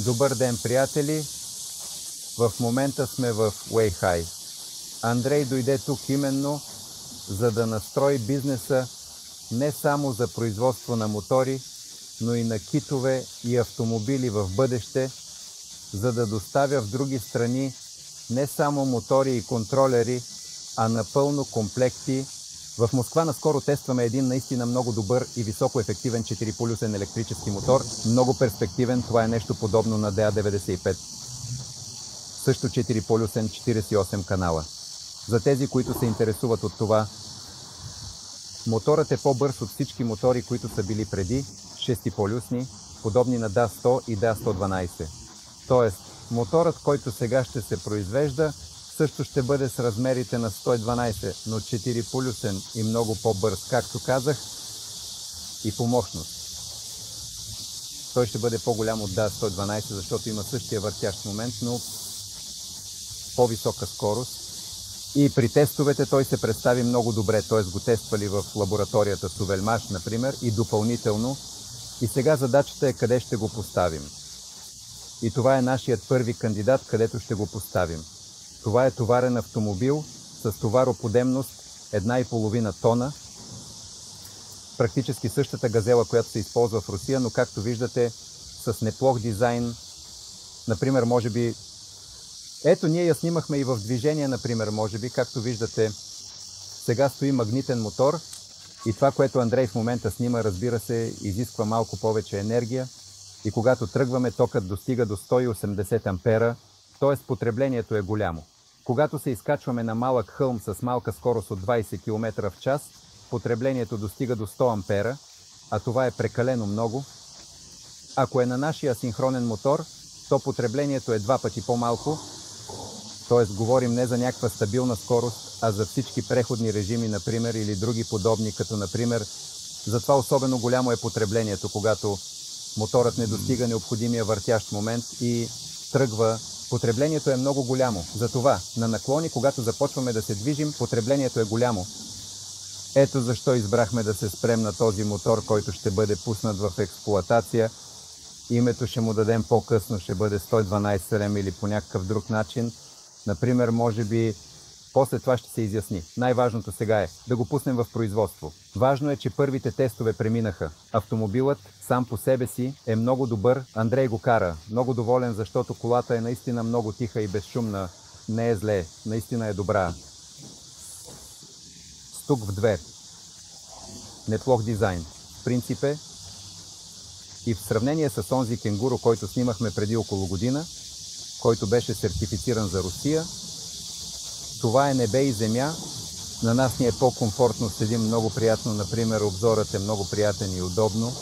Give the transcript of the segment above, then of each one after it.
Добър ден, приятели! В момента сме в Уейхай. Андрей дойде тук именно за да настрои бизнеса не само за производство на мотори, но и на китове и автомобили в бъдеще, за да доставя в други страни не само мотори и контролери, а напълно комплекти. В Москва наскоро тестваме един наистина много добър и високоефективен 4-полюсен електрически мотор. Много перспективен, това е нещо подобно на DA95. Също 4-полюсен, 48 канала. За тези, които се интересуват от това, моторът е по-бърз от всички мотори, които са били преди, 6-полюсни, подобни на DA100 и DA112. Тоест, моторът, който сега ще се произвежда, също ще бъде с размерите на 112, но 4-полюсен и много по-бърз, както казах, и по мощност. Той ще бъде по-голям от DA112, защото има същия въртящ момент, но по-висока скорост. И при тестовете той се представи много добре, т.е. го тествали в лабораторията Сувелмаш, например, и допълнително. И сега задачата е къде ще го поставим. И това е нашият първи кандидат, където ще го поставим. Това е товарен автомобил с товароподемност 1,5 тона. Практически същата газела, която се използва в Русия, но както виждате с неплох дизайн. Например, може би... Ето, ние я снимахме и в движение, например, може би, както виждате, сега стои магнитен мотор и това, което Андрей в момента снима, разбира се, изисква малко повече енергия и когато тръгваме, токът достига до 180 ампера, т.е. потреблението е голямо. Когато се изкачваме на малък хълм с малка скорост от 20 км в час, потреблението достига до 100 ампера, а това е прекалено много. Ако е на нашия синхронен мотор, то потреблението е 2 пъти по-малко, т.е. говорим не за някаква стабилна скорост, а за всички преходни режими, например, или други подобни, като например, затова особено голямо е потреблението, когато моторът не достига необходимия въртящ момент и тръгва. Потреблението е много голямо. Затова на наклони, когато започваме да се движим, потреблението е голямо. Ето защо избрахме да се спрем на този мотор, който ще бъде пуснат в експлоатация. Името ще му дадем по-късно, ще бъде 112 или по някакъв друг начин. Например, може би, после това ще се изясни. Най-важното сега е да го пуснем в производство. Важно е, че първите тестове преминаха. Автомобилът сам по себе си е много добър. Андрей го кара. Много доволен, защото колата е наистина много тиха и безшумна. Не е зле. Наистина е добра. Стук в 2. Неплох дизайн. В принцип е. И в сравнение с онзи кенгуру, който снимахме преди около година, който беше сертифициран за Русия, това е небе и земя. На нас ни е по-комфортно, седим много приятно, например, обзорът е много приятен и удобно.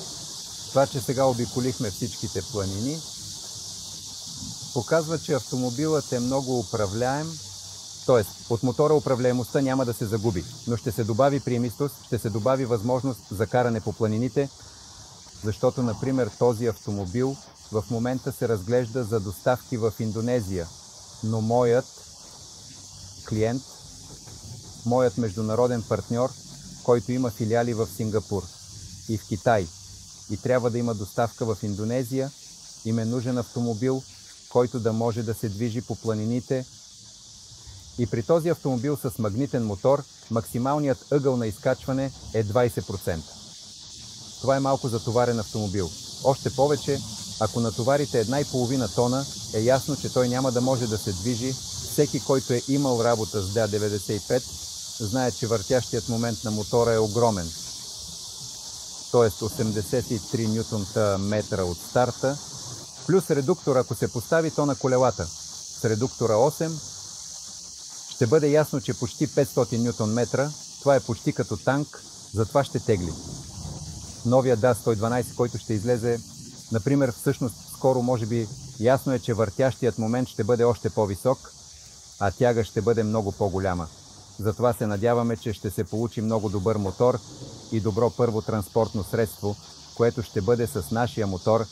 Това, че сега обиколихме всичките планини, показва, че автомобилът е много управляем, т.е. от мотора управляемостта няма да се загуби, но ще се добави приемистост, ще се добави възможност за каране по планините, защото, например, този автомобил в момента се разглежда за доставки в Индонезия, но моят клиент, моят международен партньор, който има филиали в Сингапур и в Китай и трябва да има доставка в Индонезия, им е нужен автомобил, който да може да се движи по планините. И при този автомобил с магнитен мотор, максималният ъгъл на изкачване е 20%. Това е малко затоварен автомобил. Още повече, ако натоварите 1,5 тона, е ясно, че той няма да може да се движи. Всеки, който е имал работа с DA95, знае, че въртящият момент на мотора е огромен. Тоест 83 ньютон-метра от старта, плюс редуктор, ако се постави, то на колелата. С редуктора 8 ще бъде ясно, че почти 500 ньютон-метра, това е почти като танк, затова ще тегли. Новия DA112, който ще излезе, например, всъщност скоро може би ясно е, че въртящият момент ще бъде още по-висок, а тяга ще бъде много по-голяма. Затова се надяваме, че ще се получи много добър мотор и добро първо транспортно средство, което ще бъде с нашия мотор